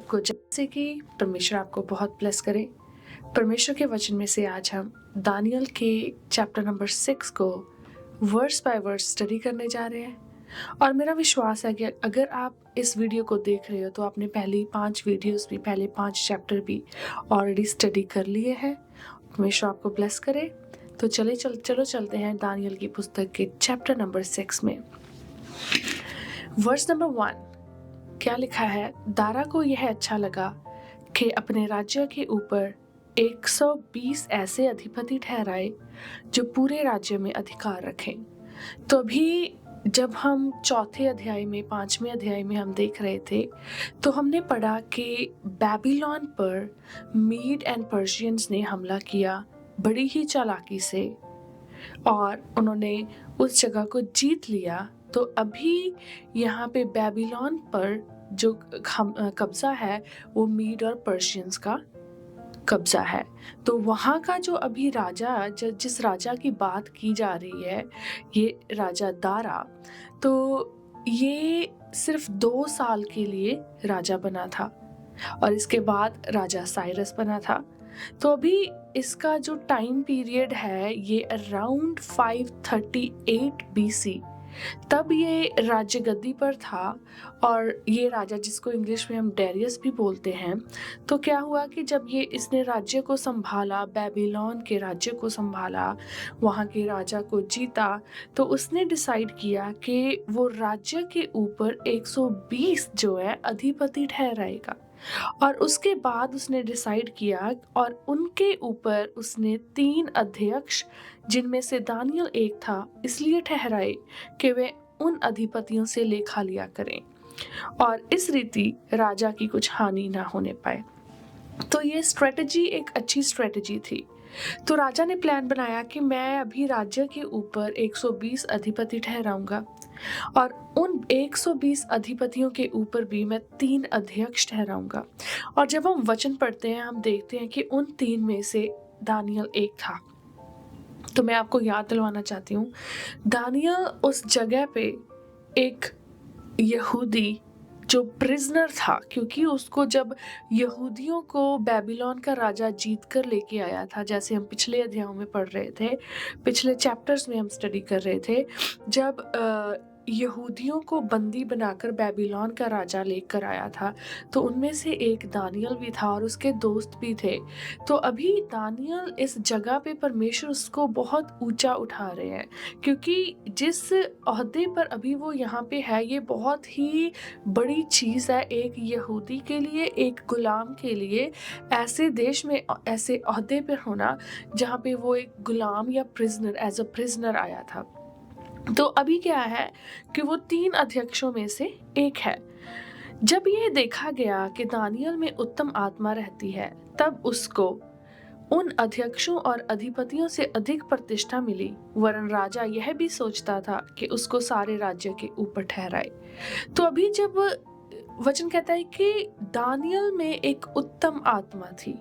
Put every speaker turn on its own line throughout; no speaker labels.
को जैसे कि परमेश्वर आपको बहुत ब्लेस करे। परमेश्वर के वचन में से आज हम दानियल के चैप्टर नंबर 6 को वर्स बाय वर्स स्टडी करने जा रहे हैं। और मेरा विश्वास है कि अगर आप इस वीडियो को देख रहे हो तो आपने पहले 5 वीडियोस भी, पहले 5 चैप्टर भी ऑलरेडी स्टडी कर लिए हैं। परमेश्वर आपको ब्लेस करे। तो चलो चलते हैं दानियल की पुस्तक के चैप्टर नंबर 6 में। वर्स नंबर 1 क्या लिखा है? दारा को यह अच्छा लगा कि अपने राज्य के ऊपर 120 ऐसे अधिपति ठहराए जो पूरे राज्य में अधिकार रखें। तो अभी जब हम चौथे अध्याय में, 5वें अध्याय में हम देख रहे थे तो हमने पढ़ा कि बेबीलोन पर मीड एंड पर्शियंस ने हमला किया बड़ी ही चालाकी से और उन्होंने उस जगह को जीत लिया। तो अभी यहाँ पे बेबीलोन पर जो कब्जा है वो मीड और पर्शियंस का कब्जा है। तो वहाँ का जो अभी राजा, जिस राजा की बात की जा रही है, ये राजा दारा, तो ये सिर्फ 2 साल के लिए राजा बना था और इसके बाद राजा साइरस बना था। तो अभी इसका जो टाइम पीरियड है ये अराउंड 538 BC, तब ये राज्य गद्दी पर था। और ये राजा, जिसको इंग्लिश में हम डेरियस भी बोलते हैं, तो क्या हुआ कि जब ये इसने राज्य को संभाला, बेबीलोन के राज्य को संभाला, वहाँ के राजा को जीता, तो उसने डिसाइड किया कि वो राज्य के ऊपर 120 जो है अधिपति ठहराएगा। और उसके बाद उसने डिसाइड किया और उनके ऊपर उसने 3 अध्यक्ष, जिनमें से दानियल एक था, इसलिए ठहराए कि वे उन अधिपतियों से लेखा लिया करें और इस रीति राजा की कुछ हानि ना होने पाए। तो ये स्ट्रेटजी एक अच्छी स्ट्रेटजी थी। तो राजा ने प्लान बनाया कि मैं अभी राज्य के ऊपर 120 अधिपति ठहराऊंगा और उन 120 अधिपतियों के ऊपर भी मैं 3 अध्यक्ष ठहराऊंगा। और जब हम वचन पढ़ते हैं हम देखते हैं कि उन 3 में से दानियल एक था। तो मैं आपको याद दिलवाना चाहती हूँ, दानियल उस जगह पे एक यहूदी जो प्रिजनर था, क्योंकि उसको जब यहूदियों को बेबीलोन का राजा जीत कर लेके आया था, जैसे हम पिछले अध्यायों में पढ़ रहे थे, पिछले चैप्टर्स में हम स्टडी कर रहे थे, जब यहूदियों को बंदी बनाकर बेबीलोन का राजा लेकर आया था तो उनमें से एक दानियल भी था और उसके दोस्त भी थे। तो अभी दानियल इस जगह पे परमेश्वर उसको बहुत ऊंचा उठा रहे हैं, क्योंकि जिस ओहदे पर अभी वो यहाँ पे है ये बहुत ही बड़ी चीज़ है एक यहूदी के लिए, एक गुलाम के लिए, ऐसे देश में ऐसे ओहदे पर होना जहाँ पे वो एक गुलाम या प्रिजनर, एज अ प्रिजनर आया था। तो अभी क्या है कि वो 3 अध्यक्षों में से एक है। जब ये देखा गया कि दानियल में उत्तम आत्मा रहती है, तब उसको उन अध्यक्षों और अधिपतियों से अधिक प्रतिष्ठा मिली, वरन राजा यह भी सोचता था कि उसको सारे राज्य के ऊपर ठहराए। तो अभी जब वचन कहता है कि दानियल में एक उत्तम आत्मा थी,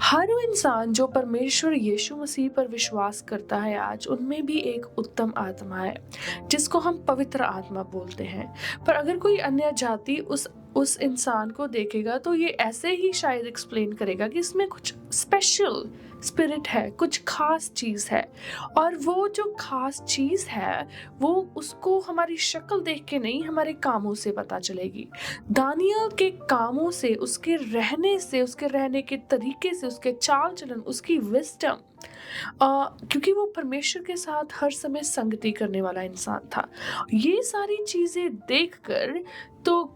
हर वो इंसान जो परमेश्वर यीशु मसीह पर विश्वास करता है आज, उनमें भी एक उत्तम आत्मा है जिसको हम पवित्र आत्मा बोलते हैं। पर अगर कोई अन्य जाति उस इंसान को देखेगा तो ये ऐसे ही शायद एक्सप्लेन करेगा कि इसमें कुछ स्पेशल स्पिरिट है, कुछ खास चीज है। और वो जो खास चीज है वो उसको हमारी शक्ल देख के नहीं, हमारे कामों से पता चलेगी। दानियल के कामों से, उसके रहने से, उसके रहने के तरीके से, उसके चाल चलन, उसकी विजडम, क्योंकि वो परमेश्वर के साथ हर समय संगति करने वाला इंसान था, ये सारी चीजें देखकर तो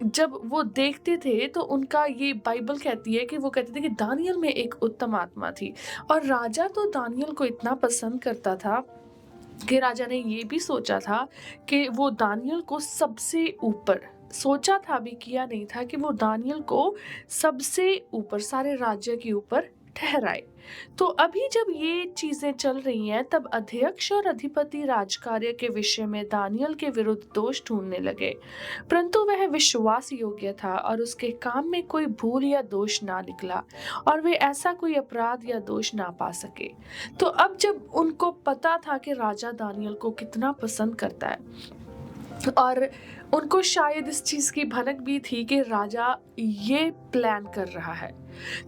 जब वो देखते थे तो उनका, ये बाइबल कहती है कि वो कहते थे कि दानियल में एक उत्तम आत्मा थी। और राजा तो दानियल को इतना पसंद करता था कि राजा ने ये भी सोचा था कि वो दानियल को सबसे ऊपर, सोचा था भी, किया नहीं था, कि वो दानियल को सबसे ऊपर, सारे राज्य के ऊपर ठहराए। तो अभी जब ये चीजें चल रही हैं तब अध्यक्ष और अधिपति राजकार्य के विषय में दानियल के विरुद्ध दोष ढूंढने लगे, परंतु वह विश्वास योग्य था और उसके काम में कोई भूल या दोष ना निकला और वे ऐसा कोई अपराध या दोष ना पा सके। तो अब जब उनको पता था कि राजा दानियल को कितना पसंद करता है, और उनको शायद इस चीज़ की भनक भी थी कि राजा ये प्लान कर रहा है।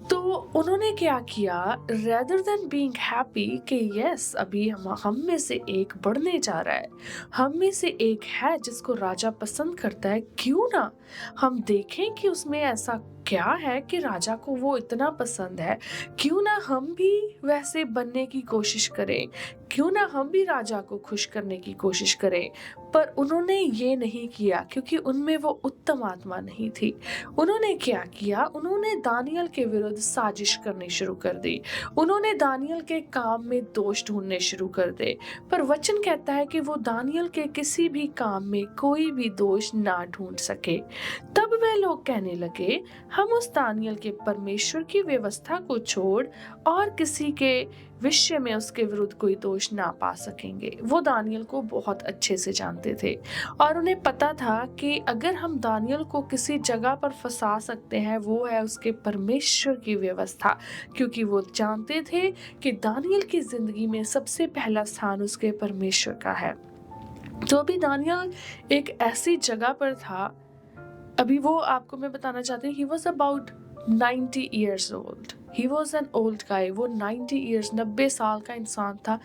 तो उन्होंने क्या किया, रेदर देन बीइंग हैप्पी कि यस अभी हम में से एक बढ़ने जा रहा है, हम में से एक है जिसको राजा पसंद करता है, क्यों ना हम देखें कि उसमें ऐसा क्या है कि राजा को वो इतना पसंद है, क्यों ना हम भी वैसे बनने की कोशिश करें, क्यों ना हम भी राजा को खुश करने की कोशिश करें। पर उन्होंने ये नहीं किया क्योंकि उनमें वो उत्तम आत्मा नहीं थी। उन्होंने क्या किया, उन्होंने दानियल के विरुद्ध साजिश करनी शुरू कर दी। उन्होंने दानियल के काम में दोष ढूंढने शुरू कर दे। पर वचन कहता है कि वो दानियल के किसी भी काम में कोई भी दोष ना ढूंढ सके। तब वे लोग कहने लगे, हम उस दानियल के परमेश्वर की व्यवस्था को छोड़ और किसी के विषय में उसके विरुद्ध कोई दोष ना पा सकेंगे। वो दानियल को बहुत अच्छे से जानते थे और उन्हें पता था कि अगर हम दानियल को किसी जगह पर फंसा सकते हैं वो है उसके परमेश्वर की व्यवस्था, क्योंकि वो जानते थे कि दानियल की जिंदगी में सबसे पहला स्थान उसके परमेश्वर का है। तो अभी दानियल एक ऐसी जगह पर था, अभी वो आपको मैं बताना चाहती हूँ, he was about 90 years old. He was an old guy. वो 90 years 90 साल का इंसान था।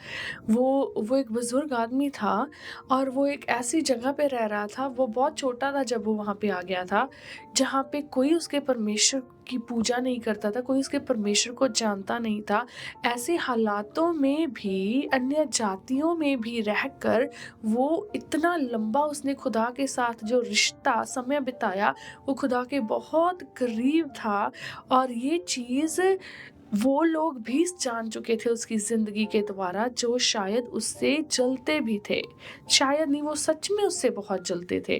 वो एक बुजुर्ग आदमी था और वो एक ऐसी जगह पे रह रहा था। वो बहुत छोटा था जब वो वहाँ पे आ गया था, जहाँ पे कोई उसके परमेश्वर की पूजा नहीं करता था, कोई उसके परमेश्वर को जानता नहीं था। ऐसे हालातों में भी, अन्य जातियों में भी रहकर वो इतना लंबा उसने खुदा के साथ जो रिश्ता समय बिताया, वो खुदा के बहुत करीब था। और ये चीज़ वो लोग भी जान चुके थे उसकी जिंदगी के द्वारा, जो शायद उससे जलते भी थे, शायद नहीं, वो सच में उससे बहुत जलते थे।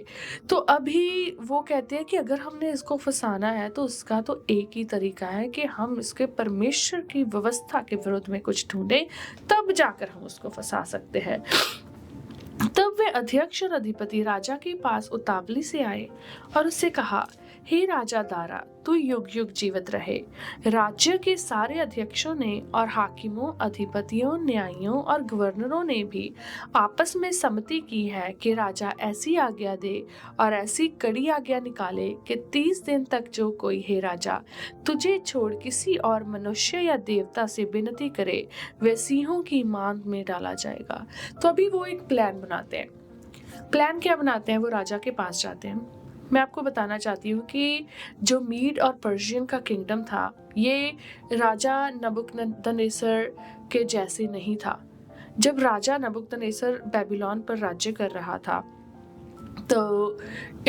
तो अभी वो कहते हैं कि अगर हमने इसको फंसाना है तो उसका तो एक ही तरीका है कि हम इसके परमेश्वर की व्यवस्था के विरुद्ध में कुछ ढूंढें, तब जाकर हम उसको फंसा सकते हैं। तब वे अध्यक्ष और अधिपति राजा के पास उतावली से आए और उससे कहा, हे राजा दारा, तू युग युग जीवित रहे। राज्य के सारे अध्यक्षों ने और हाकिमों, अधिपतियों, न्यायियों और गवर्नरों ने भी आपस में सम्मति की है कि राजा ऐसी आज्ञा दे और ऐसी कड़ी आज्ञा निकाले कि 30 दिन तक जो कोई, हे राजा, तुझे छोड़ किसी और मनुष्य या देवता से विनती करे, वह सिंहों की मांद में डाला जाएगा। तो अभी वो एक प्लान बनाते हैं। प्लान क्या बनाते हैं, वो राजा के पास जाते हैं। मैं आपको बताना चाहती हूँ कि जो मीड और पर्शियन का किंगडम था, ये राजा नबूकदनेस्सर के जैसे नहीं था। जब राजा नबूकदनेस्सर बेबीलोन पर राज्य कर रहा था, तो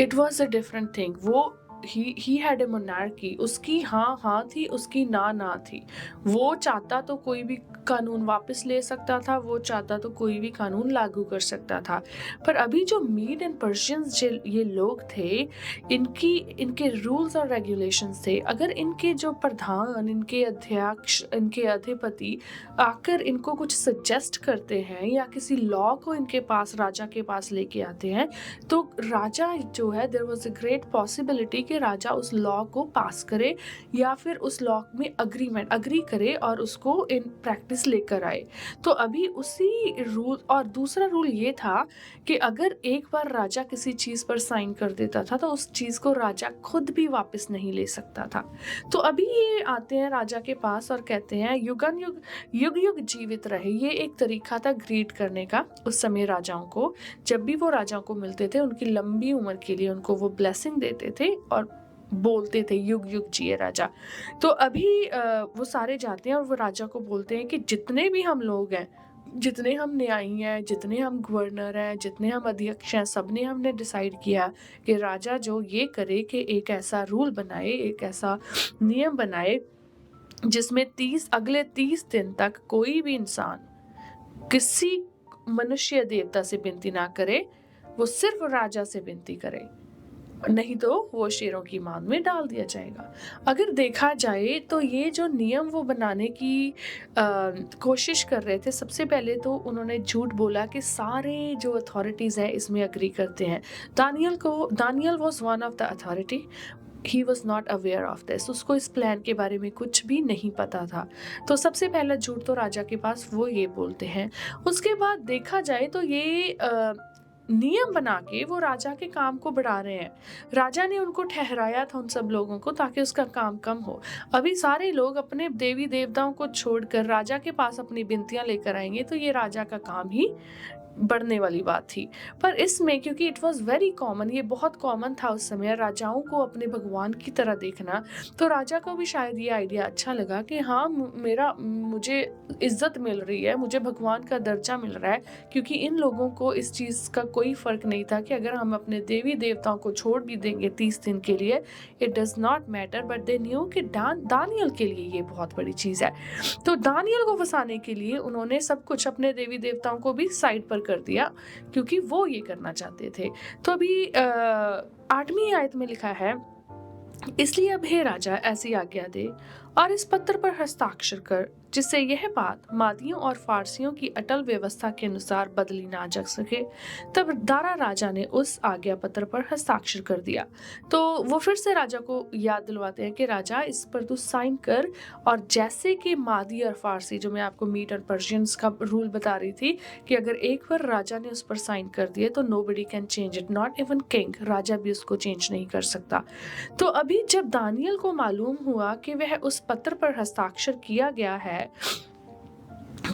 it was a different thing. वो ही हैड ए मोनार्की। उसकी हाँ थी, उसकी ना थी। वो चाहता तो कोई भी कानून वापस ले सकता था, वो चाहता तो कोई भी कानून लागू कर सकता था। पर अभी जो मीड एंड पर्शियंस ये लोग थे, इनके रूल्स और रेगुलेशंस थे। अगर इनके जो प्रधान, इनके अध्यक्ष, इनके अधिपति आकर इनको कुछ सजेस्ट करते हैं या किसी लॉ को इनके पास, राजा के पास लेके आते हैं, तो राजा जो है, there was a great possibility कि राजा उस लॉ को पास करे या फिर उस लॉ में अग्री करे और उसको इन प्रैक्टिस लेकर आए। तो अभी उसी रूल, और दूसरा रूल ये था कि अगर एक बार राजा किसी चीज पर साइन कर देता था तो उस चीज को राजा खुद भी वापस नहीं ले सकता था। तो अभी ये आते हैं राजा के पास और कहते हैं, युग युग जीवित रहे। ये एक तरीका था ग्रीट करने का उस समय राजाओं को। जब भी वो राजाओं को मिलते थे, उनकी लंबी उम्र के लिए उनको वो ब्लेसिंग देते थे और बोलते थे, युग युग जिए राजा। तो अभी वो सारे जाते हैं और वो राजा को बोलते हैं कि जितने भी हम लोग हैं, जितने हम न्यायी हैं, जितने हम गवर्नर हैं, जितने हम अध्यक्ष हैं, सबने हमने डिसाइड किया कि राजा जो ये करे कि एक ऐसा रूल बनाए, एक ऐसा नियम बनाए जिसमें अगले 30 दिन तक कोई भी इंसान किसी मनुष्य देवता से विनती ना करे, वो सिर्फ राजा से विनती करे, नहीं तो वो शेरों की मांद में डाल दिया जाएगा। अगर देखा जाए तो ये जो नियम वो बनाने की कोशिश कर रहे थे, सबसे पहले तो उन्होंने झूठ बोला कि सारे जो अथॉरिटीज हैं इसमें अग्री करते हैं। Daniel was one of the authority, he was not aware of this. उसको इस प्लान के बारे में कुछ भी नहीं पता था। तो सबसे पहला झूठ तो राजा के पास वो ये बोलते हैं। उसके बाद देखा जाए तो ये नियम बना के वो राजा के काम को बढ़ा रहे हैं। राजा ने उनको ठहराया था उन सब लोगों को ताकि उसका काम कम हो। अभी सारे लोग अपने देवी देवताओं को छोड़कर राजा के पास अपनी विनतियां लेकर आएंगे तो ये राजा का काम ही बढ़ने वाली बात थी। पर इसमें क्योंकि इट वाज वेरी कॉमन, ये बहुत कॉमन था उस समय राजाओं को अपने भगवान की तरह देखना, तो राजा को भी शायद ये आइडिया अच्छा लगा कि हाँ मुझे इज्जत मिल रही है, मुझे भगवान का दर्जा मिल रहा है, क्योंकि इन लोगों को इस चीज़ का कोई फर्क नहीं था कि अगर हम अपने देवी देवताओं को छोड़ भी देंगे 30 दिन के लिए, it does not matter. But they knew कि दानियल के लिए ये बहुत बड़ी चीज़ है। तो दानियल को फंसाने के लिए उन्होंने सब कुछ अपने देवी देवताओं को भी साइड पर कर दिया, क्योंकि वो ये करना चाहते थे। तो अभी 8वीं आयत में लिखा है, इसलिए अब हे राजा ऐसी आज्ञा दे और इस पत्र पर हस्ताक्षर कर जिससे यह बात मादियों और फारसियों की अटल व्यवस्था के अनुसार बदली ना जा सके। तब दारा राजा ने उस आज्ञा पत्र पर हस्ताक्षर कर दिया। तो वो फिर से राजा को याद दिलवाते हैं कि राजा इस पर तू साइन कर, और जैसे कि मादी और फारसी, जो मैं आपको मीड और पर्शियंस का रूल बता रही थी कि अगर एक बार राजा ने उस पर साइन कर दिए तो nobody can change it, not even king, राजा भी उसको चेंज नहीं कर सकता। तो अभी जब दानियल को मालूम हुआ कि वह उस पत्र पर हस्ताक्षर किया गया है,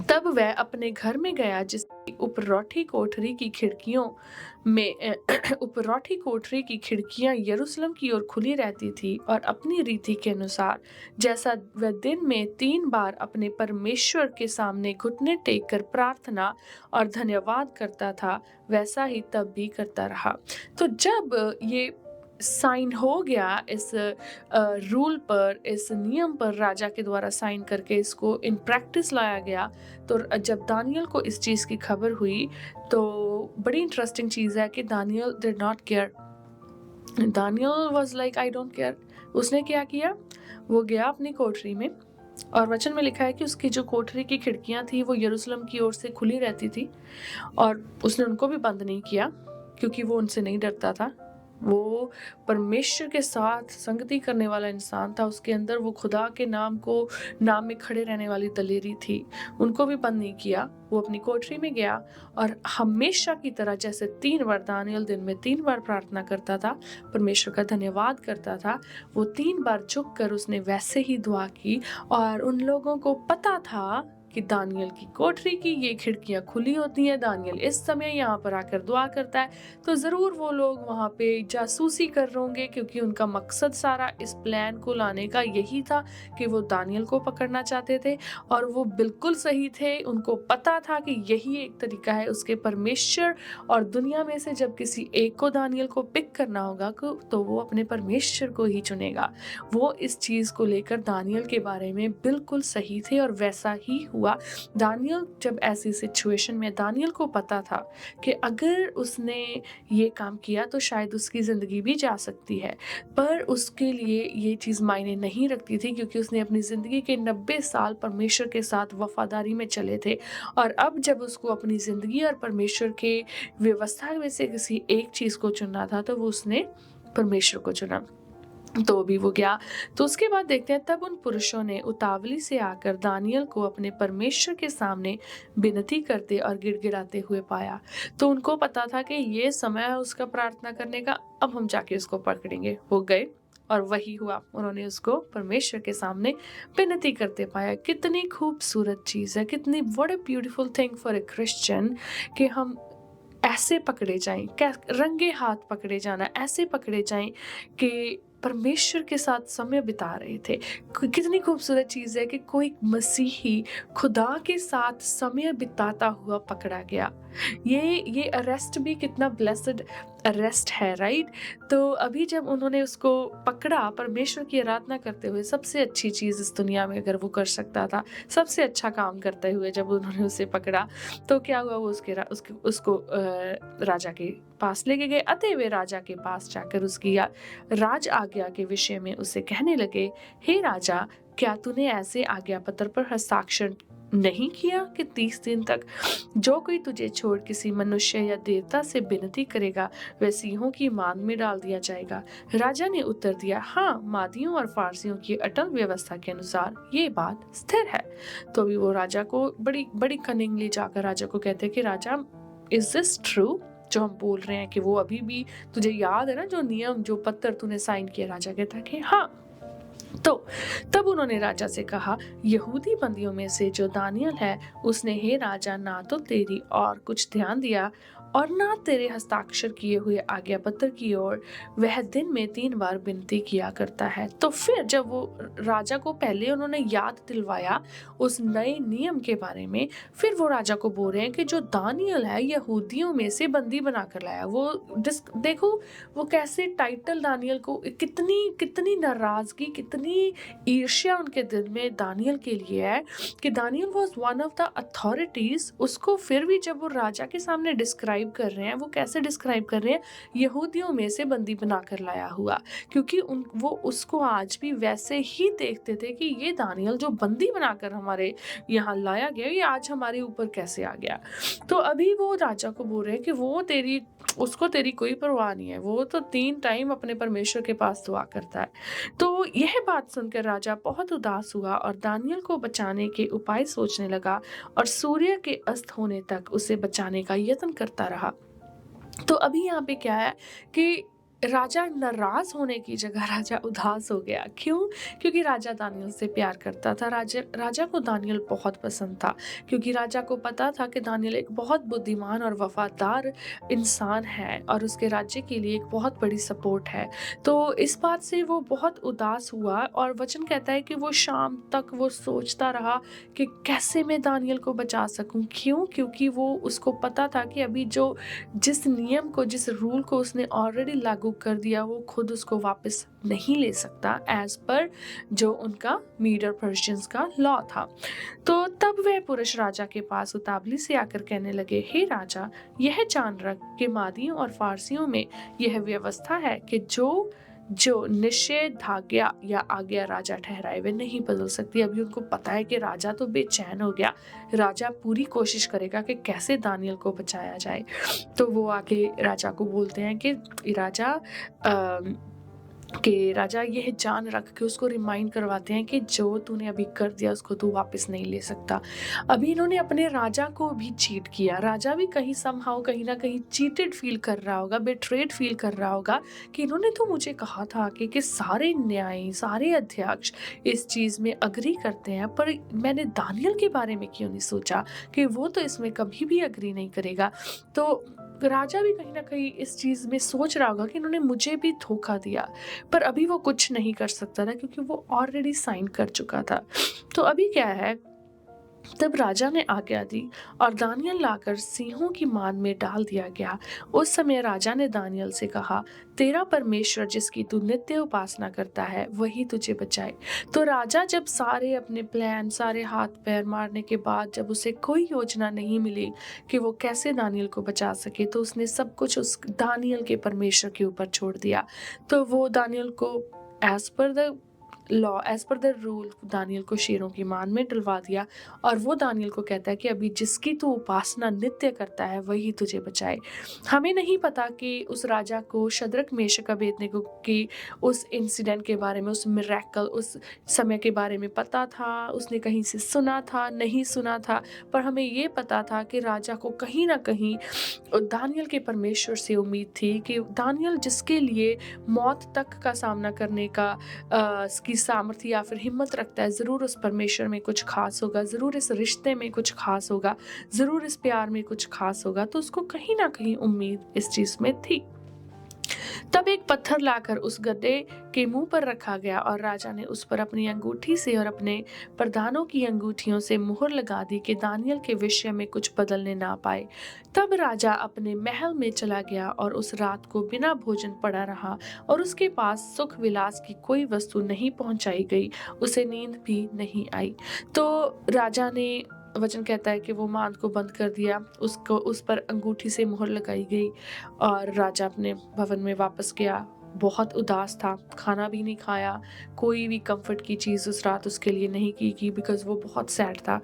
तब वह अपने घर में गया जिसकी उपरौठी कोठरी की खिड़कियों में उपरौठी कोठरी की खिड़कियां यरूशलेम की ओर खुली रहती थी, और अपनी रीति के अनुसार जैसा वह दिन में 3 बार अपने परमेश्वर के सामने घुटने टेक कर प्रार्थना और धन्यवाद करता था, वैसा ही तब भी करता रहा। तो जब ये साइन हो गया इस रूल पर, इस नियम पर राजा के द्वारा साइन करके इसको इन प्रैक्टिस लाया गया, तो जब दानियल को इस चीज़ की खबर हुई तो बड़ी इंटरेस्टिंग चीज़ है कि Daniel did not care. Daniel was like I don't care. उसने क्या किया, वो गया अपनी कोठरी में, और वचन में लिखा है कि उसकी जो कोठरी की खिड़कियां थी वो यरूशलेम की ओर से खुली रहती थी, और उसने उनको भी बंद नहीं किया क्योंकि वो उनसे नहीं डरता था। वो परमेश्वर के साथ संगति करने वाला इंसान था, उसके अंदर वो खुदा के नाम में खड़े रहने वाली दलेरी थी। उनको भी बंद नहीं किया, वो अपनी कोठरी में गया और हमेशा की तरह जैसे 3 बार दानियल दिन में 3 बार प्रार्थना करता था, परमेश्वर का धन्यवाद करता था, वो 3 बार झुक कर उसने वैसे ही दुआ की। और उन लोगों को पता था कि दानियल की कोठरी की ये खिड़कियां खुली होती हैं, दानियल इस समय यहाँ पर आकर दुआ करता है, तो ज़रूर वो लोग वहाँ पे जासूसी कर रहे होंगे, क्योंकि उनका मकसद सारा इस प्लान को लाने का यही था कि वो दानियल को पकड़ना चाहते थे। और वो बिल्कुल सही थे, उनको पता था कि यही एक तरीका है उसके परमेश्वर और दुनिया में से जब किसी एक को दानियल को पिक करना होगा तो वो अपने परमेश्वर को ही चुनेगा। वो इस चीज़ को लेकर दानियल के बारे में बिल्कुल सही थे और वैसा ही हुआ। दानियल जब ऐसी सिचुएशन में, दानियल को पता था कि अगर उसने ये काम किया तो शायद उसकी जिंदगी भी जा सकती है, पर उसके लिए ये चीज़ मायने नहीं रखती थी, क्योंकि उसने अपनी जिंदगी के 90 साल परमेश्वर के साथ वफादारी में चले थे। और अब जब उसको अपनी जिंदगी और परमेश्वर के व्यवस्था में से किसी एक चीज़ को चुनना था तो वो उसने परमेश्वर को चुना, तो भी वो गया। तो उसके बाद देखते हैं, तब उन पुरुषों ने उतावली से आकर दानियल को अपने परमेश्वर के सामने विनती करते और गिड़गिड़ाते हुए पाया। तो उनको पता था कि ये समय है उसका प्रार्थना करने का, अब हम जाके उसको पकड़ेंगे। वो गए और वही हुआ, उन्होंने उसको परमेश्वर के सामने विनती करते पाया। कितनी खूबसूरत चीज़ है, कितनी what a beautiful thing for a Christian कि हम ऐसे पकड़े जाएं, रंगे हाथ पकड़े जाना, ऐसे पकड़े जाएं कि परमेश्वर के साथ समय बिता रहे थे। कितनी खूबसूरत चीज़ है कि कोई मसीही खुदा के साथ समय बिताता हुआ पकड़ा गया। ये अरेस्ट भी कितना ब्लेस्ड अरेस्ट है, राइट। तो अभी जब उन्होंने उसको पकड़ा परमेश्वर की आराधना करते हुए, सबसे अच्छी चीज़ इस दुनिया में अगर वो कर सकता था, सबसे अच्छा काम करते हुए जब उन्होंने उसे पकड़ा, तो क्या हुआ, वो उसको राजा के पास लेके गए। अतः वे राजा के पास जाकर उसकी राज आज्ञा के विषय में उसे कहने लगे, हे राजा, क्या तूने ऐसे आज्ञा पत्र पर हस्ताक्षर नहीं किया कि 30 दिन तक जो कोई तुझे छोड़ किसी मनुष्य या देवता से विनती करेगा वह सिंहों की मांद में डाल दिया जाएगा? राजा ने उत्तर दिया, हाँ, मादियों और फारसियों की अटल व्यवस्था के अनुसार ये बात स्थिर है। तो भी वो राजा को बड़ी बड़ी कनिंगली जाकर राजा को कहते कि राजा, इज दिस ट्रू? जो हम बोल रहे हैं कि वो अभी भी तुझे याद है ना, जो नियम, जो पत्र तूने साइन किया? राजा कहता है कि हाँ। तो तब उन्होंने राजा से कहा, यहूदी बंदियों में से जो दानियल है, उसने हे राजा ना तो तेरी और कुछ ध्यान दिया और ना तेरे हस्ताक्षर किए हुए आज्ञा पत्र की ओर। वह दिन में 3 बार विनती किया करता है। तो फिर जब वो राजा को पहले उन्होंने याद दिलवाया उस नए नियम के बारे में, फिर वो राजा को बोल रहे हैं कि जो दानियल है यहूदियों में से बंदी बनाकर लाया। वो देखो वो कैसे टाइटल दानियल को, कितनी कितनी नाराजगी, कितनी ईर्ष्या उनके दिल में दानियल के लिए है कि Daniel was one of the authorities. उसको फिर भी जब वो राजा के सामने डिस्क्राइब कर रहे हैं, वो कैसे डिस्क्राइब कर रहे हैं? यहूदियों में से बंदी बनाकर लाया हुआ। क्योंकि वो उसको आज भी वैसे ही देखते थे कि ये दानियल जो बंदी बनाकर हमारे यहाँ लाया गया, ये आज हमारे ऊपर कैसे आ गया। तो अभी वो राजा को बोल रहे हैं कि उसको तेरी कोई परवाह नहीं है, वो तो 3 टाइम अपने परमेश्वर के पास दुआ करता है। तो यह बात सुनकर राजा बहुत उदास हुआ और दानियल को बचाने के उपाय सोचने लगा और सूर्य के अस्त होने तक उसे बचाने का यत्न करता रहा। तो अभी यहाँ पे क्या है कि राजा नाराज होने की जगह राजा उदास हो गया। क्यों? क्योंकि राजा दानियल से प्यार करता था। राजा को दानियल बहुत पसंद था, क्योंकि राजा को पता था कि दानियल एक बहुत बुद्धिमान और वफादार इंसान है और उसके राज्य के लिए एक बहुत बड़ी सपोर्ट है। तो इस बात से वो बहुत उदास हुआ और वचन कहता है कि वो शाम तक वो सोचता रहा कि कैसे मैं दानियल को बचा सकूं। क्यों? क्योंकि वो उसको पता था कि अभी जिस नियम को, जिस रूल को उसने ऑलरेडी लागू कर दिया, वो खुद उसको वापस नहीं ले सकता एज पर जो उनका मीडर पर्शियंस का लॉ था। तो तब वह पुरुष राजा के पास उतावली से आकर कहने लगे, हे राजा, यह जान रख कि मादियों और फारसियों में यह व्यवस्था है कि जो निषेधाज्ञा या आज्ञा राजा ठहराए वे नहीं बदल सकती। अभी उनको पता है कि राजा तो बेचैन हो गया, राजा पूरी कोशिश करेगा कि कैसे दानियल को बचाया जाए। तो वो आके राजा को बोलते हैं कि राजा यह जान रख के उसको रिमाइंड करवाते हैं कि जो तूने अभी कर दिया उसको तू वापस नहीं ले सकता। अभी इन्होंने अपने राजा को भी चीट किया। राजा भी कहीं ना कहीं चीटेड फील कर रहा होगा, बेट्रेड फील कर रहा होगा कि इन्होंने तो मुझे कहा था कि सारे न्यायी, सारे अध्यक्ष इस चीज में अग्री करते हैं, पर मैंने दानियल के बारे में क्यों नहीं सोचा कि वो तो इसमें कभी भी अग्री नहीं करेगा। तो राजा भी कहीं ना कहीं इस चीज में सोच रहा होगा कि इन्होंने मुझे भी धोखा दिया, पर अभी वो कुछ नहीं कर सकता था क्योंकि वो ऑलरेडी साइन कर चुका था। तो अभी क्या है, तब राजा ने आज्ञा दी और दानियल लाकर सिंहों की मान में डाल दिया गया। उस समय राजा ने दानियल से कहा, तेरा परमेश्वर जिसकी तू नित्य उपासना करता है वही तुझे बचाए। तो राजा जब सारे अपने प्लान, सारे हाथ पैर मारने के बाद जब उसे कोई योजना नहीं मिली कि वो कैसे दानियल को बचा सके, तो उसने सब कुछ उस दानियल के परमेश्वर के ऊपर छोड़ दिया। तो वो दानियल को as per the law, as per the rule, Daniel को शेरों की मान में डलवा दिया और वो दानियल को कहता है कि अभी जिसकी तू उपासना नित्य करता है वही तुझे बचाए। हमें नहीं पता कि उस राजा को शद्रक, मेशक, अबेदनगो की उस इंसिडेंट के बारे में, उस मिरेकल, उस समय के बारे में पता था, उसने कहीं से सुना था, नहीं सुना था, पर हमें ये पता था कि राजा को कहीं ना कहीं दानियल के परमेश्वर से उम्मीद थी कि दानियल जिसके लिए मौत तक का सामना करने की सामर्थ्य या फिर हिम्मत रखता है, जरूर उस परमेश्वर में कुछ खास होगा, जरूर इस रिश्ते में कुछ खास होगा, जरूर इस प्यार में कुछ खास होगा। तो उसको कहीं ना कहीं उम्मीद इस चीज में थी। तब एक पत्थर लाकर उस गड्ढे के मुंह पर रखा गया और राजा ने उस पर अपनी अंगूठी से और अपने प्रधानों की अंगूठियों से मुहर लगा दी कि दानियल के विषय में कुछ बदलने ना पाए। तब राजा अपने महल में चला गया और उस रात को बिना भोजन पड़ा रहा और उसके पास सुख विलास की कोई वस्तु नहीं पहुंचाई गई, उसे नींद भी नहीं आई। तो राजा ने, वचन कहता है कि वो मांद को बंद कर दिया, उसको उस पर अंगूठी से मुहर लगाई गई और राजा अपने भवन में वापस गया। बहुत उदास था, खाना भी नहीं खाया, कोई भी कंफर्ट की चीज़ उस रात उसके लिए नहीं की गई बिकॉज वो बहुत सैड था।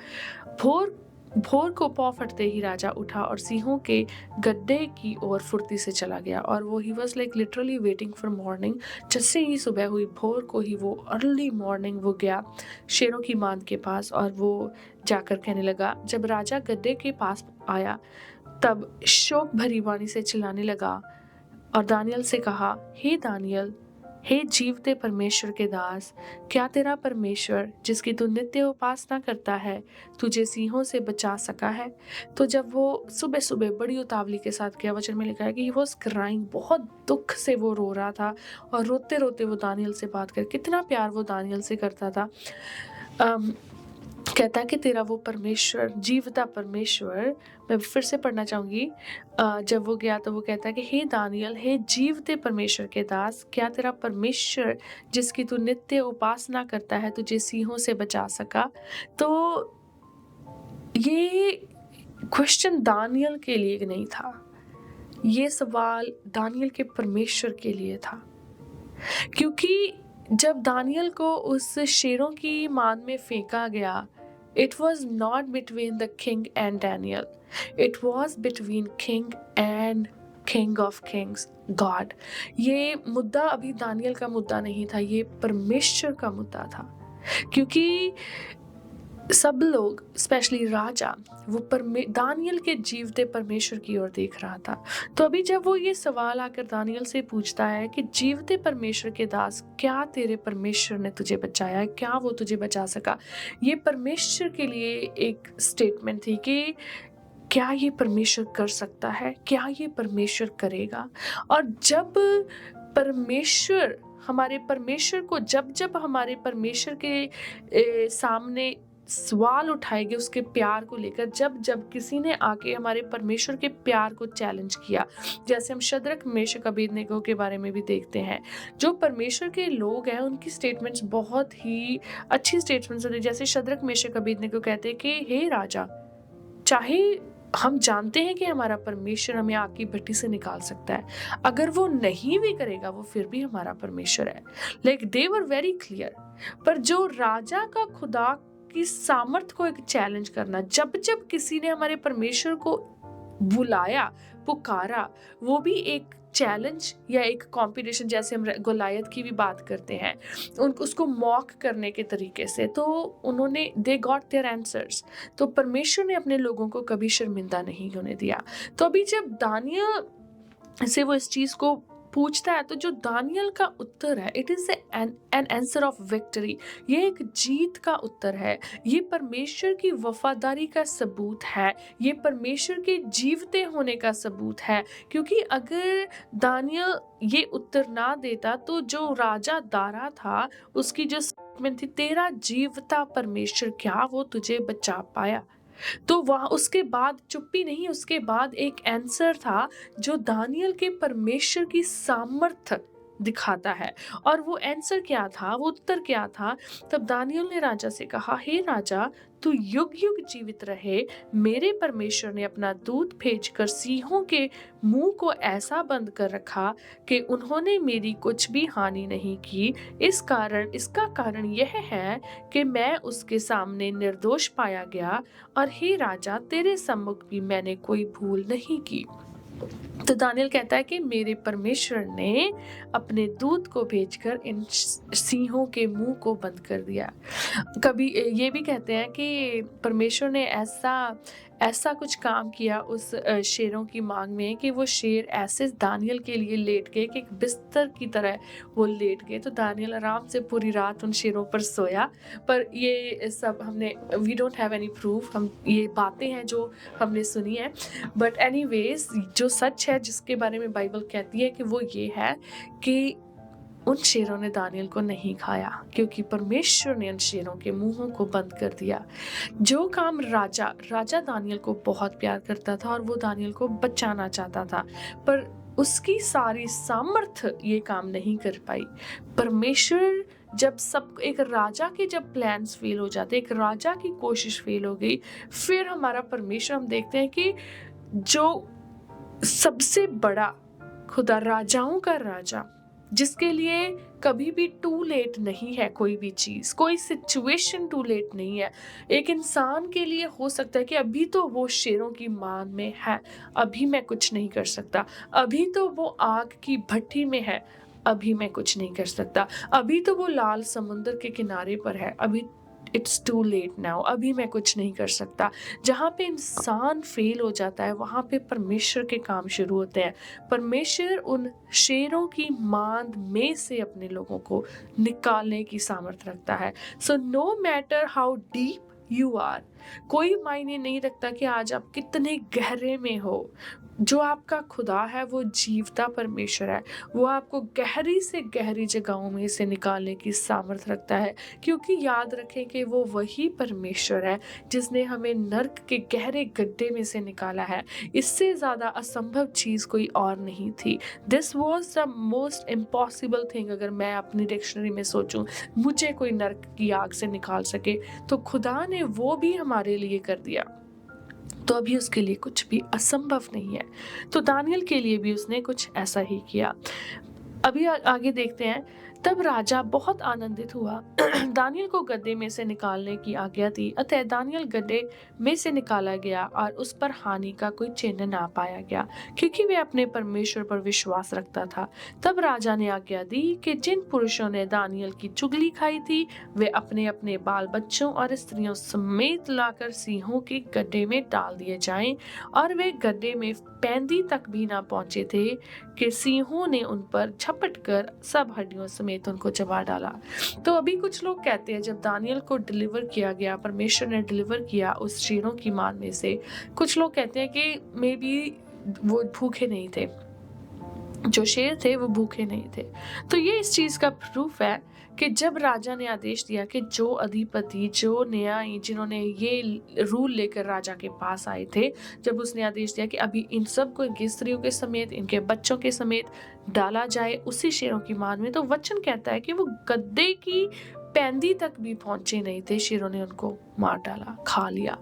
भोर को पौ फटते ही राजा उठा और सिंहों के गड्ढे की ओर फुर्ती से चला गया और वो he was like literally waiting for morning. जैसे ही सुबह हुई, भोर को ही, वो अर्ली मॉर्निंग वो गया शेरों की मांद के पास और वो जाकर कहने लगा, जब राजा गड्ढे के पास आया तब शोक भरी वाणी से चिल्लाने लगा और दानियल से कहा, हे दानियल, हे जीवते परमेश्वर के दास, क्या तेरा परमेश्वर जिसकी तू नित्य उपासना करता है तुझे सिंहों से बचा सका है? तो जब वो सुबह सुबह बड़ी उतावली के साथ गया, वचन में लिखा है कि ही वॉज क्राइंग, बहुत दुख से वो रो रहा था और रोते रोते वो दानियल से बात कर, कितना प्यार वो दानियल से करता था। कहता है कि तेरा वो परमेश्वर, जीवता परमेश्वर, मैं फिर से पढ़ना चाहूंगी। जब वो गया तो वो कहता है कि हे दानियल, हे जीवते परमेश्वर के दास, क्या तेरा परमेश्वर जिसकी तू नित्य उपासना करता है तुझे सिंहों से बचा सका? तो ये क्वेश्चन दानियल के लिए नहीं था, ये सवाल दानियल के परमेश्वर के लिए था। क्योंकि जब दानियल को उस शेरों की मान में फेंका गया, it was not between the king and Daniel, it was between king and king of kings, God। ये मुद्दा अभी दानियल का मुद्दा नहीं था, ये परमेश्वर का मुद्दा था। क्योंकि सब लोग, स्पेशली राजा, वो दानियल के जीवते परमेश्वर की ओर देख रहा था। तो अभी जब वो ये सवाल आकर दानियल से पूछता है कि जीवते परमेश्वर के दास, क्या तेरे परमेश्वर ने तुझे बचाया, क्या वो तुझे बचा सका? ये परमेश्वर के लिए एक स्टेटमेंट थी कि क्या ये परमेश्वर कर सकता है, क्या ये परमेश्वर करेगा? और जब परमेश्वर, हमारे परमेश्वर को जब हमारे परमेश्वर के सामने सवाल उठाएंगे उसके प्यार को लेकर, जब किसी ने आके हमारे परमेश्वर के प्यार को चैलेंज किया, जैसे हम शद्रक मेशक अबेदनगो के बारे में भी देखते हैं, जो परमेश्वर के लोग हैं उनकी स्टेटमेंट्स बहुत ही अच्छी स्टेटमेंट्स होती है। जैसे शद्रक मेशक अबेदनगो कहते हैं कि हे राजा, चाहे हम जानते हैं कि हमारा परमेश्वर हमें आग की भट्टी से निकाल सकता है, अगर वो नहीं भी करेगा वो फिर भी हमारा परमेश्वर है। Like they were very clear. पर जो राजा का खुदा की सामर्थ को एक चैलेंज करना, जब किसी ने हमारे परमेश्वर को बुलाया, पुकारा, वो भी एक चैलेंज या एक कॉम्पिटिशन, जैसे हम गोलायत की भी बात करते हैं, उसको मॉक करने के तरीके से, तो उन्होंने दे गॉट देयर आंसर्स। तो परमेश्वर ने अपने लोगों को कभी शर्मिंदा नहीं होने दिया। तो अभी जब दानियल से वो इस चीज को पूछता है, तो जो दानियल का उत्तर है, it is an answer of victory, ये एक जीत का उत्तर है, ये परमेश्वर की वफादारी का सबूत है, ये परमेश्वर के जीवते होने का सबूत है। क्योंकि अगर दानियल ये उत्तर ना देता तो जो राजा दारा था उसकी जो स्टेटमेंट थी, तेरा जीवता परमेश्वर, क्या वो तुझे बचा पाया? तो वहां उसके बाद चुप्पी नहीं, उसके बाद एक आंसर था जो दानियल के परमेश्वर की सामर्थ दिखाता है। और वो आंसर क्या था, वो उत्तर क्या था? तब दानियल ने राजा से कहा, हे राजा, तू युग युग जीवित रहे। मेरे परमेश्वर ने अपना दूत भेजकर सिंहों के मुंह को ऐसा बंद कर रखा कि उन्होंने मेरी कुछ भी हानि नहीं की। इसका कारण यह है कि मैं उसके सामने निर्दोष पाया गया, और हे राजा, तेरे सम्मुख भी मैंने कोई भूल नहीं की। तो दानियल कहता है कि मेरे परमेश्वर ने अपने दूत को भेजकर इन सिंहों के मुंह को बंद कर दिया। कभी ये भी कहते हैं कि परमेश्वर ने ऐसा कुछ काम किया उस शेरों की मांग में कि वो शेर ऐसे दानियल के लिए लेट गए कि एक बिस्तर की तरह वो लेट गए। तो दानियल आराम से पूरी रात उन शेरों पर सोया। पर ये सब we don't have any proof, हम ये बातें हैं जो हमने सुनी है। बट एनीवेज, जो सच है जिसके बारे में बाइबल कहती है कि वो ये है कि उन शेरों ने दानियल को नहीं खाया, क्योंकि परमेश्वर ने उन शेरों के मुंहों को बंद कर दिया। जो काम राजा दानियल को बहुत प्यार करता था और वो दानियल को बचाना चाहता था, पर उसकी सारी सामर्थ्य ये काम नहीं कर पाई। परमेश्वर एक राजा के जब प्लान्स फेल हो जाते, एक राजा की कोशिश फेल हो गई, फिर हमारा परमेश्वर, हम देखते हैं कि जो सबसे बड़ा खुदा, राजाओं का राजा, जिसके लिए कभी भी टू लेट नहीं है, कोई भी चीज, कोई सिचुएशन टू लेट नहीं है। एक इंसान के लिए हो सकता है कि अभी तो वो शेरों की मान में है, अभी मैं कुछ नहीं कर सकता, अभी तो वो आग की भट्टी में है, अभी मैं कुछ नहीं कर सकता, अभी तो वो लाल समुंदर के किनारे पर है, अभी इट्स टू लेट नाउ, अभी मैं कुछ नहीं कर सकता। जहाँ पे इंसान फेल हो जाता है वहाँ पे परमेश्वर के काम शुरू होते हैं। परमेश्वर उन शेरों की मांद में से अपने लोगों को निकालने की सामर्थ रखता है। So no matter how deep you are, कोई मायने नहीं रखता कि आज आप कितने गहरे में हो, जो आपका खुदा है वो जीवता परमेश्वर है। वो आपको गहरी से गहरी जगहों में से निकालने की सामर्थ रखता है, क्योंकि याद रखें कि वो वही परमेश्वर है जिसने हमें नर्क के गहरे गड्ढे में से निकाला है। इससे ज़्यादा असंभव चीज़ कोई और नहीं थी। This was the most impossible thing. अगर मैं अपनी डिक्शनरी में सोचूं मुझे कोई नर्क की आग से निकाल सके, तो खुदा ने वो भी हमारे लिए कर दिया, तो अभी उसके लिए कुछ भी असंभव नहीं है। तो दानियल के लिए भी उसने कुछ ऐसा ही किया। अभी आगे देखते हैं। तब राजा बहुत आनंदित हुआ, दानियल को गड्ढे में से निकालने की आज्ञा दी। अतः दानियल गड्ढे में से निकाला गया और उस पर हानि का कोई चिन्ह ना पाया गया, क्योंकि वे अपने परमेश्वर पर विश्वास रखता था। तब राजा ने आज्ञा दी कि जिन पुरुषों ने दानियल की चुगली खाई थी वे अपने अपने बाल बच्चों और स्त्रियों समेत लाकर सिंहों के गड्ढे में डाल दिए जाएं। और वे गड्ढे में पैंदी तक भी ना पहुंचे थे कि सिंहों ने उन पर झपट कर सब हड्डियों समेत उनको चबा डाला। तो अभी कुछ लोग कहते हैं जब दानियल को डिलीवर किया गया, परमेश्वर ने डिलीवर किया उस शेरों की मान में से, कुछ लोग कहते हैं कि मे बी वो भूखे नहीं थे, जो शेर थे वो भूखे नहीं थे। तो ये इस चीज का प्रूफ है कि जब राजा ने आदेश दिया कि जो अधिपति, जो न्यायी, जिन्होंने ये रूल लेकर राजा के पास आए थे, जब उसने आदेश दिया कि अभी इन सब को इनकी स्त्रियों के समेत, इनके बच्चों के समेत डाला जाए उसी शेरों की मान में, तो वचन कहता है कि वो गद्दे की पैंदी तक भी पहुंचे नहीं थे, शेरों ने उनको मार डाला, खा लिया।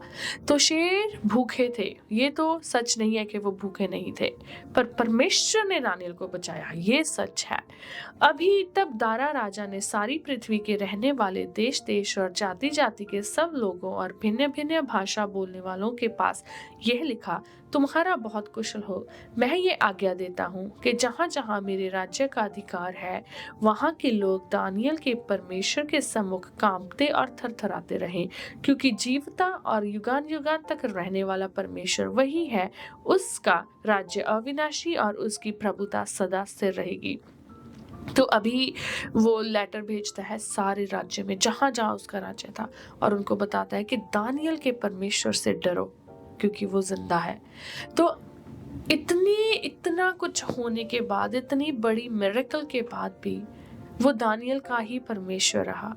तो शेर भूखे थे, ये तो सच नहीं है कि वो भूखे नहीं थे, पर परमेश्वर ने दानियल को बचाया, ये सच है। अभी तब दारा राजा ने सारी पृथ्वी के रहने वाले देश देश और जाति जाति के सब लोगों और भिन्न भिन्न भाषा बोलने वालों के पास यह लिखा, तुम्हारा बहुत कुशल हो। मैं ये आज्ञा देता हूँ कि जहाँ जहाँ मेरे राज्य का अधिकार है वहाँ के लोग दानियल के परमेश्वर के सम्मुख कांपते और थरथराते रहें, क्योंकि जीवता और युगान युगान तक रहने वाला परमेश्वर वही है। उसका राज्य अविनाशी और उसकी प्रभुता सदा स्थिर रहेगी। तो अभी वो लेटर भेजता है सारे राज्य में, जहां जहां उसका राज्य था, और उनको बताता है कि दानियल के परमेश्वर से डरो क्योंकि वो जिंदा है। तो इतना कुछ होने के बाद, इतनी बड़ी मिरेकल के बाद भी वो दानियल का ही परमेश्वर रहा,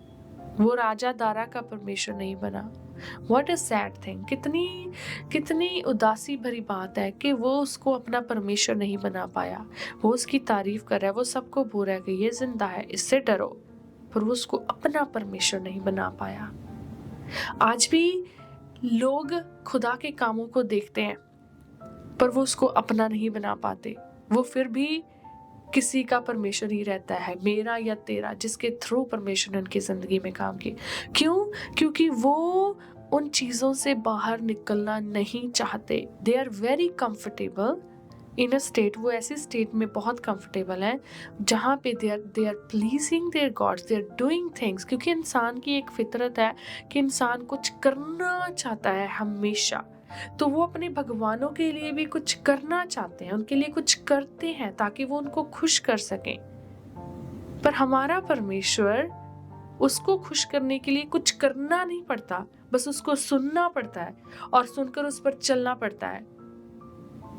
वो राजा दारा का परमेश्वर नहीं बना। What a sad thing। कितनी उदासी भरी बात है कि वो उसको अपना परमेश्वर नहीं बना पाया। वो उसकी तारीफ कर रहा है, वो सबको बोल रहा है कि ये जिंदा है, इससे डरो, पर वो उसको अपना परमेश्वर नहीं बना पाया। आज भी लोग खुदा के कामों को देखते हैं पर वो उसको अपना नहीं बना पाते। वो फिर भी किसी का परमेश्वर ही रहता है, मेरा या तेरा, जिसके थ्रू परमेश्वर ने उनकी जिंदगी में काम किया। क्यों? क्योंकि वो उन चीजों से बाहर निकलना नहीं चाहते। They are very comfortable in a state, वो ऐसी स्टेट में बहुत कंफर्टेबल है जहाँ पे they are pleasing their gods, they are doing things. क्योंकि इंसान की एक फितरत है कि इंसान कुछ करना चाहता है हमेशा, तो वो अपने भगवानों के लिए भी कुछ करना चाहते हैं, उनके लिए कुछ करते हैं ताकि वो उनको खुश कर सकें। पर हमारा परमेश्वर, उसको खुश करने के लिए कुछ करना नहीं पड़ता, बस उसको सुनना पड़ता है और सुनकर उस पर चलना पड़ता है।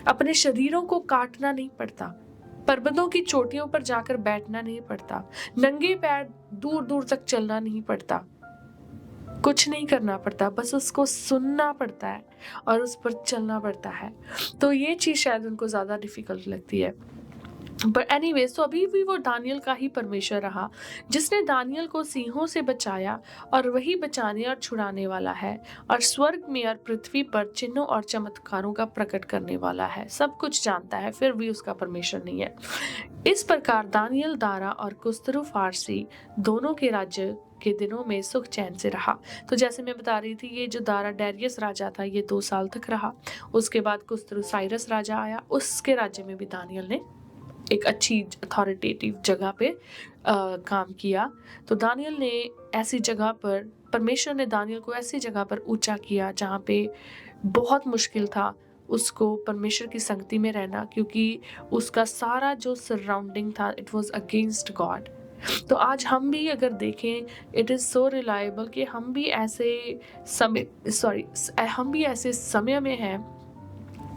अपने शरीरों को काटना नहीं पड़ता, पर्वतों की चोटियों पर जाकर बैठना नहीं पड़ता, नंगे पैर दूर दूर तक चलना नहीं पड़ता, कुछ नहीं करना पड़ता, बस उसको सुनना पड़ता है और उस पर चलना पड़ता है। तो ये चीज शायद उनको ज्यादा डिफिकल्ट लगती है। बट एनीवेज, तो अभी भी वो दानियल का ही परमेश्वर रहा जिसने दानियल को सिंहों से बचाया, और वही बचाने और छुड़ाने वाला है, और स्वर्ग में और पृथ्वी पर चिन्हों और चमत्कारों का प्रकट करने वाला है। सब कुछ जानता है, फिर भी उसका परमेश्वर नहीं है। इस प्रकार दानियल, दारा और कुस्रू फारसी दोनों के राज्य के दिनों में सुख चैन से रहा। तो जैसे मैं बता रही थी, ये जो दारा डेरियस राजा था ये 2 साल तक रहा। उसके बाद कुस्रू साइरस राजा आया, उसके राज्य में भी दानियल ने एक अच्छी अथॉरिटेटिव जगह पे काम किया। तो दानियल ने ऐसी जगह पर, परमेश्वर ने दानियल को ऐसी जगह पर ऊंचा किया जहाँ पे बहुत मुश्किल था उसको परमेश्वर की संगति में रहना, क्योंकि उसका सारा जो सराउंडिंग था इट वाज अगेंस्ट गॉड। तो आज हम भी अगर देखें, इट इज़ सो रिलायबल कि हम भी ऐसे समय में हैं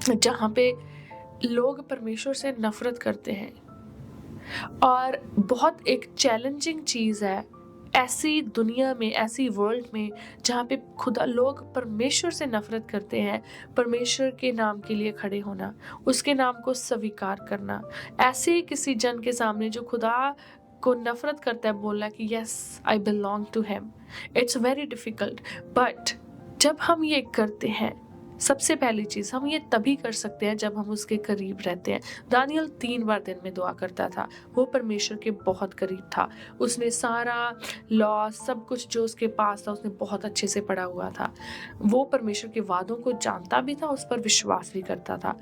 जहाँ पे लोग परमेश्वर से नफरत करते हैं। और बहुत एक चैलेंजिंग चीज़ है ऐसी दुनिया में, ऐसी वर्ल्ड में जहाँ पे खुदा लोग परमेश्वर से नफरत करते हैं, परमेश्वर के नाम के लिए खड़े होना, उसके नाम को स्वीकार करना, ऐसे किसी जन के सामने जो खुदा को नफरत करता है बोलना कि yes I belong to him, it's very difficult. But जब हम ये करते हैं, सबसे पहली चीज़ हम ये तभी कर सकते हैं जब हम उसके करीब रहते हैं। दानियल 3 बार दिन में दुआ करता था, वो परमेश्वर के बहुत करीब था। उसने सारा लॉ, सब कुछ जो उसके पास था उसने बहुत अच्छे से पढ़ा हुआ था। वो परमेश्वर के वादों को जानता भी था, उस पर विश्वास भी करता था।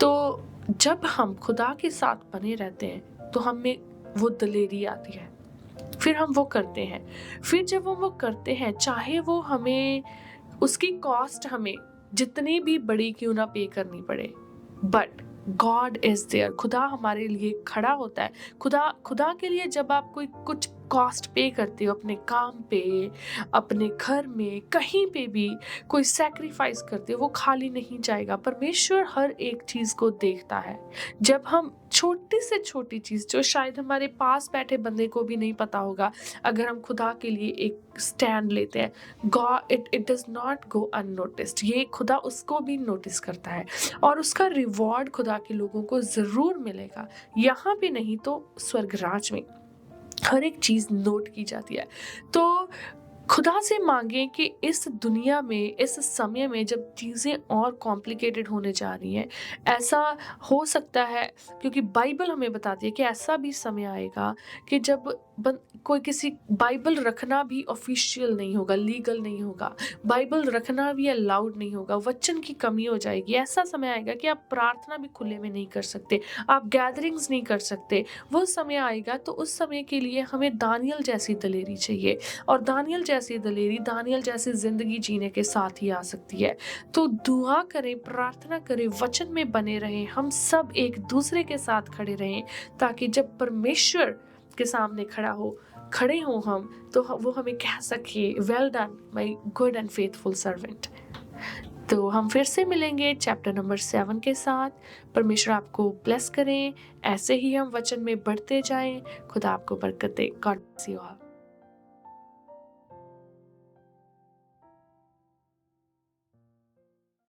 तो जब हम खुदा के साथ बने रहते हैं तो हमें वो दलेरी आती है, फिर हम वो करते हैं। फिर जब हम वो करते हैं, चाहे वो हमें उसकी कॉस्ट हमें जितनी भी बड़ी क्यों ना पे करनी पड़े, बट गॉड इज देयर, खुदा हमारे लिए खड़ा होता है। खुदा के लिए जब आप कोई कुछ कॉस्ट पे करते हो, अपने काम पे, अपने घर में, कहीं पे भी कोई सैक्रिफाइस करते हो, वो खाली नहीं जाएगा। परमेश्वर हर एक चीज को देखता है। जब हम छोटी से छोटी चीज जो शायद हमारे पास बैठे बंदे को भी नहीं पता होगा, अगर हम खुदा के लिए एक स्टैंड लेते हैं, God it does not go unnoticed, ये खुदा उसको भी नोटिस करता है और उसका रिवॉर्ड खुदा के लोगों को जरूर मिलेगा। यहाँ पे नहीं तो स्वर्ग राज में हर एक चीज नोट की जाती है। तो खुदा से मांगे कि इस दुनिया में, इस समय में जब चीज़ें और कॉम्प्लिकेटेड होने जा रही हैं, ऐसा हो सकता है, क्योंकि बाइबल हमें बताती है कि ऐसा भी समय आएगा कि जब कोई किसी बाइबल रखना भी ऑफिशियल नहीं होगा, लीगल नहीं होगा, बाइबल रखना भी अलाउड नहीं होगा, वचन की कमी हो जाएगी। ऐसा समय आएगा कि आप प्रार्थना भी खुले में नहीं कर सकते, आप गैदरिंग्स नहीं कर सकते। वो समय आएगा, तो उस समय के लिए हमें दानियल जैसी दलेरी चाहिए, और दानियल जैसी दलेरी, दानियल जैसी जिंदगी जीने के साथ ही आ सकती है। तो दुआ करें, प्रार्थना करें, वचन में बने रहें, हम सब एक दूसरे के साथ खड़े रहें, ताकि जब परमेश्वर के सामने खड़े हो हम, तो वो हमें कह सके, well done my good and faithful servant. तो हम फिर से मिलेंगे चैप्टर नंबर 7 के साथ। परमेश्वर आपको ब्लेस करें, ऐसे ही हम वचन में बढ़ते जाएं। खुदा आपको बरकत दे। God bless you all.